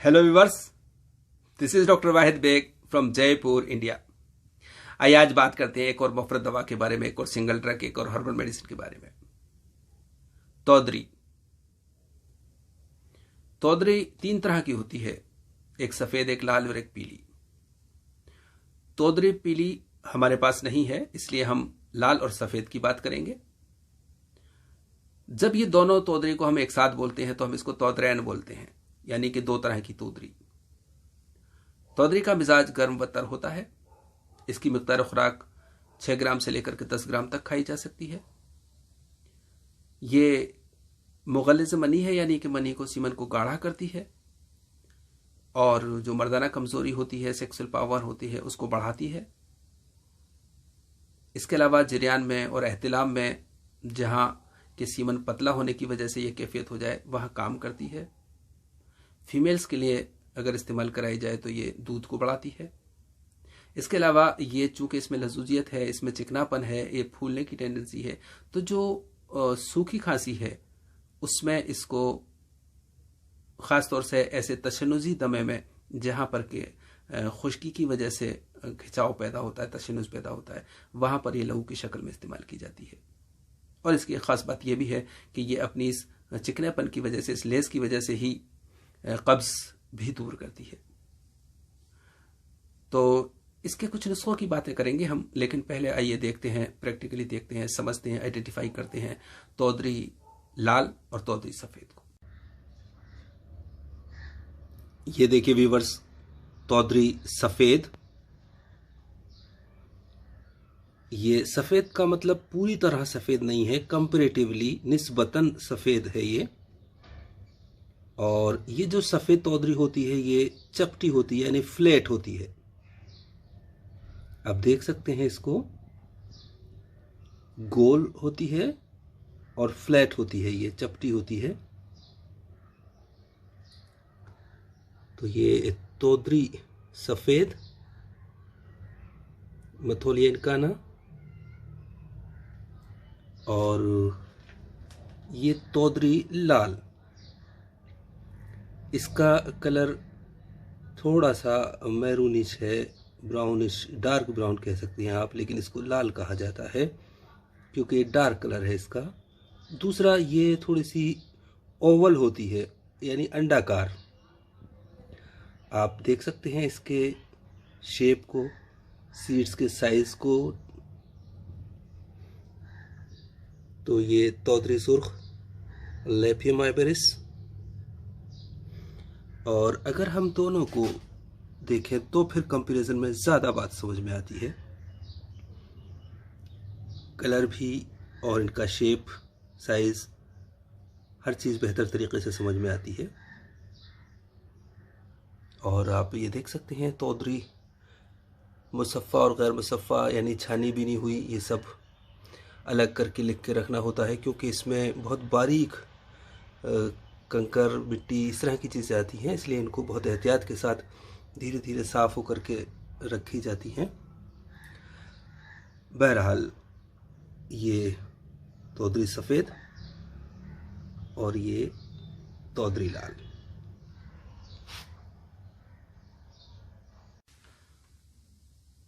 Hello viewers, this is doctor Wahid Baig from Jaipur, India. आइए आज बात करते हैं एक और मुफ्त दवा के बारे में, एक और सिंगल ड्रग, एक और हर्बल मेडिसिन के बारे में। तोदरी। तोदरी 3 तरह की होती है, एक सफेद, एक लाल और एक पीली। तोदरी पीली हमारे पास नहीं है, इसलिए हम लाल और सफेद की बात करेंगे। जब ये दोनों तोदरी को हम एक साथ बोलते हैं तो हम इसको तोदरैन बोलते हैं, यानी कि 2 तरह की तोदरी। तोदरी का मिजाज गर्म व तर होता है। इसकी मिकदार खुराक 6 ग्राम से लेकर के 10 ग्राम तक खाई जा सकती है। ये मुगल्लिज़ मनी है, यानी कि मनी को, सीमन को गाढ़ा करती है और जो मर्दाना कमजोरी होती है, सेक्सुअल पावर होती है, उसको बढ़ाती है। इसके अलावा जरियान में और एहतिलाम में जहां कि सीमन पतला होने की वजह से यह कैफियत हो जाए, वहां काम करती है। फीमेल्स के लिए अगर इस्तेमाल कराई जाए तो ये दूध को बढ़ाती है। इसके अलावा ये चूंकि इसमें लजूजियत है, इसमें चिकनापन है, ये फूलने की टेंडेंसी है, तो जो सूखी खांसी है उसमें इसको खासतौर से ऐसे तशन्नुजी दमे में जहां पर के खुश्की की वजह से खिंचाव पैदा होता है, तशन्नुज पैदा होता है, वहां पर यह लहू की शक्ल में इस्तेमाल की जाती है। और इसकी खास बात यह भी है कि ये अपनी इस चिकनेपन की वजह से, इस लेस की वजह से ही कब्ज भी दूर करती है। तो इसके कुछ नुस्खों की बातें करेंगे हम, लेकिन पहले आइए देखते हैं, प्रैक्टिकली देखते हैं, समझते हैं, आइडेंटिफाई करते हैं तोदरी लाल और तोदरी सफेद को। ये देखिए व्यूअर्स, तोदरी सफेद। ये सफेद का मतलब पूरी तरह सफेद नहीं है, कंपैरेटिवली निस्बतन सफेद है ये। और ये जो सफेद तोदरी होती है ये चपटी होती है, यानी फ्लैट होती है। आप देख सकते हैं, इसको गोल होती है और फ्लैट होती है, ये चपटी होती है। तो ये तोदरी सफेद, मथोलियन काना, और ये तोदरी लाल। इसका कलर थोड़ा सा मैरूनिश है, ब्राउनिश, डार्क ब्राउन कह सकती हैं आप, लेकिन इसको लाल कहा जाता है क्योंकि डार्क कलर है इसका। दूसरा, ये थोड़ी सी ओवल होती है, यानी अंडाकार। आप देख सकते हैं इसके शेप को, सीड्स के साइज को। तो ये तोदरी सुर्ख, लेपियम आइबेरिस। और अगर हम दोनों को देखें तो फिर कंपैरिजन में ज़्यादा बात समझ में आती है, कलर भी और इनका शेप, साइज, हर चीज़ बेहतर तरीके से समझ में आती है। और आप ये देख सकते हैं तोदरी मुसफ़ा और गैर मुसफ़ा, यानी छानी बीनी हुई, ये सब अलग करके लिख के रखना होता है क्योंकि इसमें बहुत बारीक कंकर, मिट्टी, इस तरह की चीज़ें आती हैं, इसलिए इनको बहुत एहतियात के साथ धीरे धीरे साफ़ होकर के रखी जाती हैं। बहरहाल, ये तोदरी सफ़ेद और ये तोदरी लाल।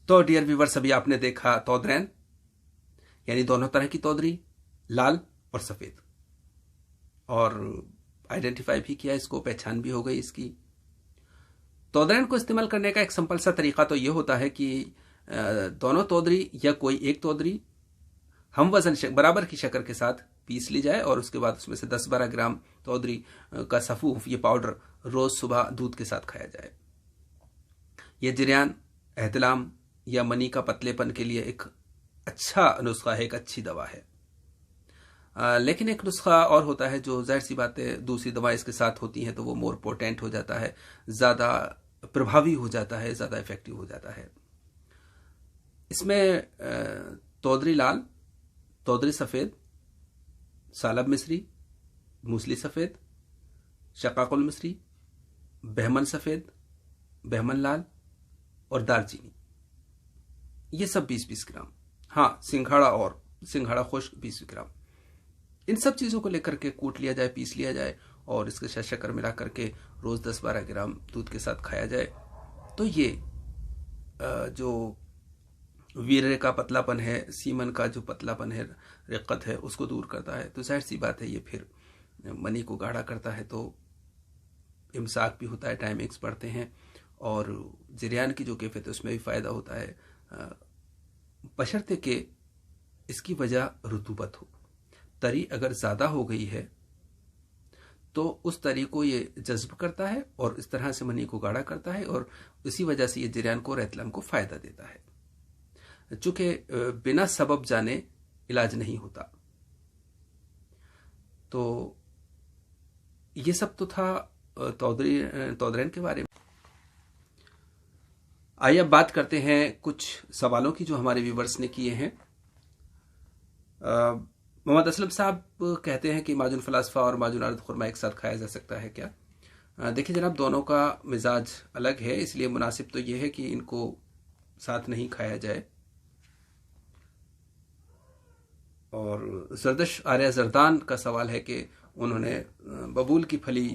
तो डियर व्यूअर्स, अभी आपने देखा तोदरैन, यानी दोनों तरह की तोदरी, लाल और सफ़ेद, और आइडेंटिफाई भी किया, इसको पहचान भी हो गई इसकी। तोदरैन को इस्तेमाल करने का एक सिंपल सा तरीका तो ये होता है कि दोनों तोदरी या कोई एक तोदरी हम वजन बराबर की शक्कर के साथ पीस ली जाए और उसके बाद उसमें से 10-12 ग्राम तोदरी का सफूफ, ये पाउडर, रोज सुबह दूध के साथ खाया जाए। यह जरियान, एहतिलाम या मनी का पतलेपन के लिए एक अच्छा नुस्खा है, एक अच्छी दवा है। लेकिन एक नुस्खा और होता है जो जाहिर सी बात है दूसरी दवाएं इसके साथ होती हैं तो वो मोर पोटेंट हो जाता है, ज़्यादा प्रभावी हो जाता है, ज़्यादा इफेक्टिव हो जाता है। इसमें तोदरी लाल, तोदरी सफ़ेद, सालब मिस्री, मूसली सफ़ेद, शकाकुल मिस्री, बहमन सफ़ेद, बहमन लाल और दालचीनी, ये सब 20-20 ग्राम। हाँ, सिंघाड़ा खुश्क 20 ग्राम। इन सब चीज़ों को लेकर के कूट लिया जाए, पीस लिया जाए और इसके साथ शक्कर मिला करके रोज़ 10-12 ग्राम दूध के साथ खाया जाए तो ये जो वीर्य का पतलापन है, सीमन का जो पतलापन है, रिक्कत है, उसको दूर करता है। तो जाहिर सी बात है ये फिर मनी को गाढ़ा करता है, तो इमसाक भी होता है, टाइमिंग्स बढ़ते हैं और जरियान की जो कैफियत है उसमें भी फ़ायदा होता है, बशर्ते कि इसकी वजह रुतूबत हो। तरी अगर ज़्यादा हो गई है तो उस तरी को ये जज्ब करता है और इस तरह से मनी को गाढ़ा करता है और इसी वजह से ये जरियान को, रेतलम को फ़ायदा देता है। चूँकि बिना सबब जाने इलाज नहीं होता। तो ये सब तो था तौदरैन के बारे में। आइए अब बात करते हैं कुछ सवालों की जो हमारे व्यूवर्स ने किए हैं। मोहम्मद असलम साहब कहते हैं कि माजुन फलासफा और माजुन अर्द खुरमा एक साथ खाया जा सकता है क्या? देखिए जनाब, दोनों का मिजाज अलग है, इसलिए मुनासिब तो यह है कि इनको साथ नहीं खाया जाए। और जरदश आर्या जरदान का सवाल है कि उन्होंने बबूल की फली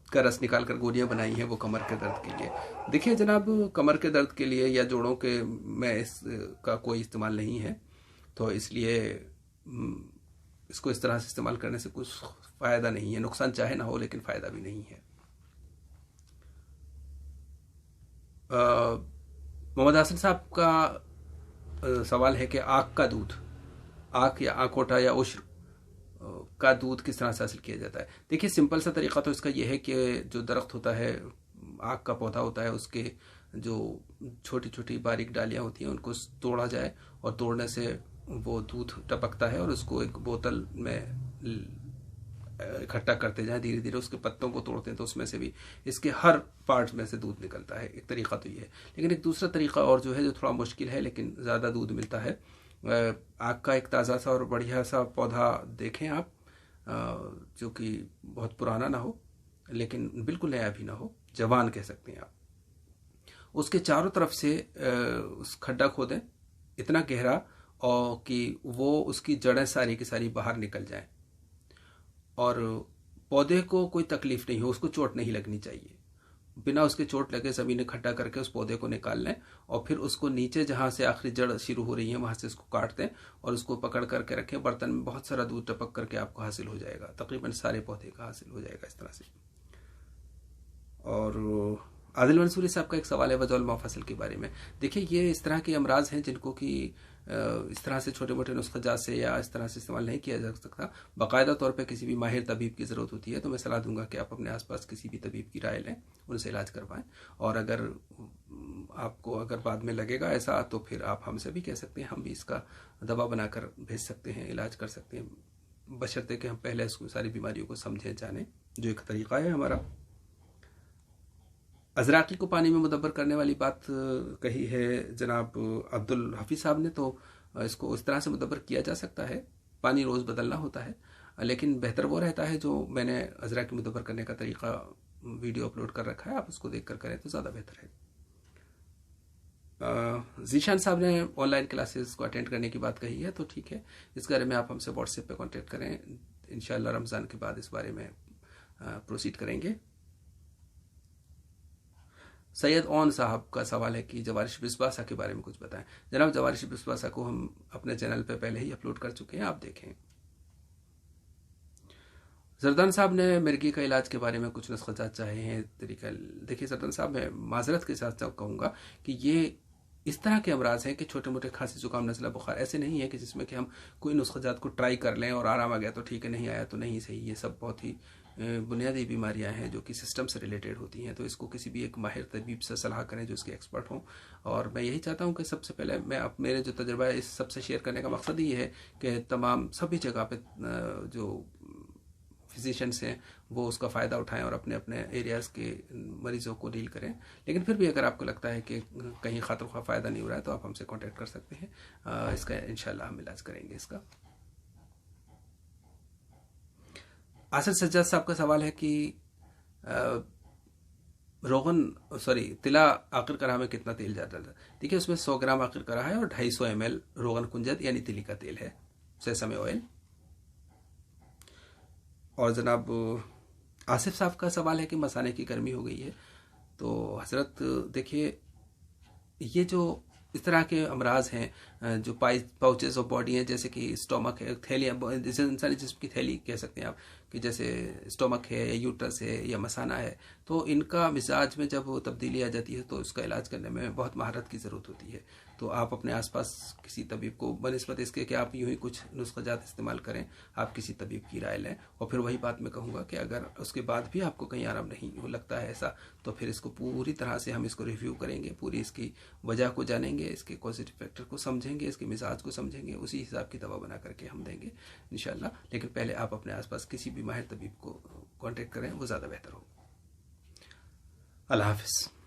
का रस निकाल कर गोलियां बनाई हैं वो कमर के दर्द के लिए। देखिए जनाब, कमर के दर्द के लिए या जोड़ों के में इसका कोई इस्तेमाल नहीं है, तो इसलिए इसको इस तरह से इस्तेमाल करने से कुछ फ़ायदा नहीं है। नुकसान चाहे ना हो लेकिन फ़ायदा भी नहीं है। मोहम्मद हसन साहब का सवाल है कि आँख का दूध, आँख या आँखोटा या उश्र का दूध किस तरह से हासिल किया जाता है? देखिए सिंपल सा तरीका तो इसका यह है कि जो दरख्त होता है, आँख का पौधा होता है, उसके जो छोटी छोटी बारीक डालियाँ होती हैं उनको तोड़ा जाए और तोड़ने से वो दूध टपकता है और उसको एक बोतल में इकट्ठा करते जाएं, धीरे धीरे उसके पत्तों को तोड़ते हैं तो उसमें से भी इसके हर पार्ट में से दूध निकलता है। एक तरीका तो ये है, लेकिन एक दूसरा तरीका और जो है जो थोड़ा मुश्किल है लेकिन ज़्यादा दूध मिलता है। आग का एक ताज़ा सा और बढ़िया सा पौधा देखें आप, जो कि बहुत पुराना ना हो लेकिन बिल्कुल नया भी ना हो, जवान कह सकते हैं आप। उसके चारों तरफ से उस खड्डा खोदें इतना गहरा और कि वो उसकी जड़ें सारी की सारी बाहर निकल जाएं और पौधे को कोई तकलीफ नहीं हो, उसको चोट नहीं लगनी चाहिए। बिना उसके चोट लगे ज़मीन इकट्ठा करके उस पौधे को निकाल लें और फिर उसको नीचे जहाँ से आखिरी जड़ शुरू हो रही है वहाँ से उसको काट दें और उसको पकड़ करके रखें। बर्तन में बहुत सारा दूध टपक करके आपको हासिल हो जाएगा, तकरीबन सारे पौधे का हासिल हो जाएगा इस तरह से। और आदिल मंसूरी साहब का एक सवाल है वजौल मफासिल के बारे में। देखिए ये इस तरह के अमराज हैं जिनको कि इस तरह से छोटे मोटे नुस्ख़ाजात से या इस तरह से इस्तेमाल नहीं किया जा सकता, बाकायदा तौर पे किसी भी माहिर तबीब की ज़रूरत होती है। तो मैं सलाह दूंगा कि आप अपने आसपास किसी भी तबीब की राय लें, उनसे इलाज करवाएं। और अगर आपको बाद में लगेगा ऐसा तो फिर आप हमसे भी कह सकते हैं, हम भी इसका दवा बनाकर भेज सकते हैं, इलाज कर सकते हैं, बशर्ते कि हम पहले इसको सारी बीमारियों को समझें, जानें, जो एक तरीका है हमारा। अजराकी को पानी में मुदब्बर करने वाली बात कही है जनाब अब्दुल हफीज साहब ने, तो इसको इस तरह से मुदब्बर किया जा सकता है। पानी रोज़ बदलना होता है, लेकिन बेहतर वो रहता है जो मैंने अजराकी मुदब्बर करने का तरीका वीडियो अपलोड कर रखा है, आप उसको देखकर करें तो ज़्यादा बेहतर है। जीशान साहब ने ऑनलाइन क्लासेस को अटेंड करने की बात कही है, तो ठीक है, इस बारे में आप हमसे व्हाट्सएप पे कांटेक्ट करें। इंशाल्लाह रमज़ान के बाद इस बारे में प्रोसीड करेंगे। सैयद ओन साहब का सवाल है कि जवारिश बिस्वासा के बारे में कुछ बताएं। जनाब जवारिश बिस्वासा को हम अपने चैनल पे पहले ही अपलोड कर चुके हैं, आप देखें। जरदान साहब ने मिर्गी का इलाज के बारे में कुछ नुस्ख़ाजात चाहे हैं तरीका। देखिए जरदान साहब, मैं माजरत के साथ कहूँगा कि ये इस तरह के अमराज हैं कि छोटे मोटे खांसी जुकाम नज़ला बुखार ऐसे नहीं है कि जिसमें कि हम कोई नुस्ख़ाजात को ट्राई कर लें और आराम आ गया तो ठीक है, नहीं आया तो नहीं सही। ये सब बहुत ही बुनियादी बीमारियां हैं जो कि सिस्टम से रिलेटेड होती हैं, तो इसको किसी भी एक माहिर तबीब से सलाह करें जो इसके एक्सपर्ट हों। और मैं यही चाहता हूं कि सबसे पहले मैं मेरे जो तजुर्बा है इस सबसे शेयर करने का मकसद ये है कि तमाम सभी जगह पे जो फिजिशियंस हैं वो उसका फ़ायदा उठाएं और अपने अपने एरियाज़ के मरीज़ों को डील करें। लेकिन फिर भी अगर आपको लगता है कि कहीं खातिर का फ़ायदा नहीं हो रहा है तो आप हमसे कॉन्टेक्ट कर सकते हैं, इसका इंशाल्लाह हम इलाज करेंगे इसका। आसिफ सज्जाद साहब का सवाल है कि तिला आखिर करा में कितना तेल जाता है? देखिए उसमें 100 ग्राम आखिर करा है और 250 ml रोगन कुंजत यानी तिली का तेल है, सेसमे ऑयल। और जनाब आसिफ साहब का सवाल है कि मसाने की गर्मी हो गई है। तो हजरत देखिए, ये जो इस तरह के अमराज हैं जो पाउचेस ऑफ बॉडी हैं, जैसे कि स्टोमक है, थैलियाँ, जैसे इंसानी जिस्म की थैली कह सकते हैं आप, कि जैसे स्टोमक है या यूट्रस है या मसाना है, तो इनका मिजाज में जब तब्दीली आ जाती है तो इसका इलाज करने में बहुत महारत की ज़रूरत होती है। तो आप अपने आसपास किसी तबीब को, बनस्पत इसके कि आप यूं ही कुछ नुस्ख़ाजात इस्तेमाल करें, आप किसी तबीब की राय लें। और फिर वही बात मैं कहूँगा कि अगर उसके बाद भी आपको कहीं आराम नहीं हो लगता है ऐसा, तो फिर इसको पूरी तरह से हम इसको रिव्यू करेंगे, पूरी इसकी वजह को जानेंगे, इसके पॉजिटिव फैक्टर को समझेंगे, इसके मिजाज को समझेंगे, उसी हिसाब की दवा बना करके हम देंगे इंशाल्लाह। लेकिन पहले आप अपने आसपास किसी भी माहिर तबीब को कांटेक्ट करें, वो ज़्यादा बेहतर हो। अल्लाह हाफिज़।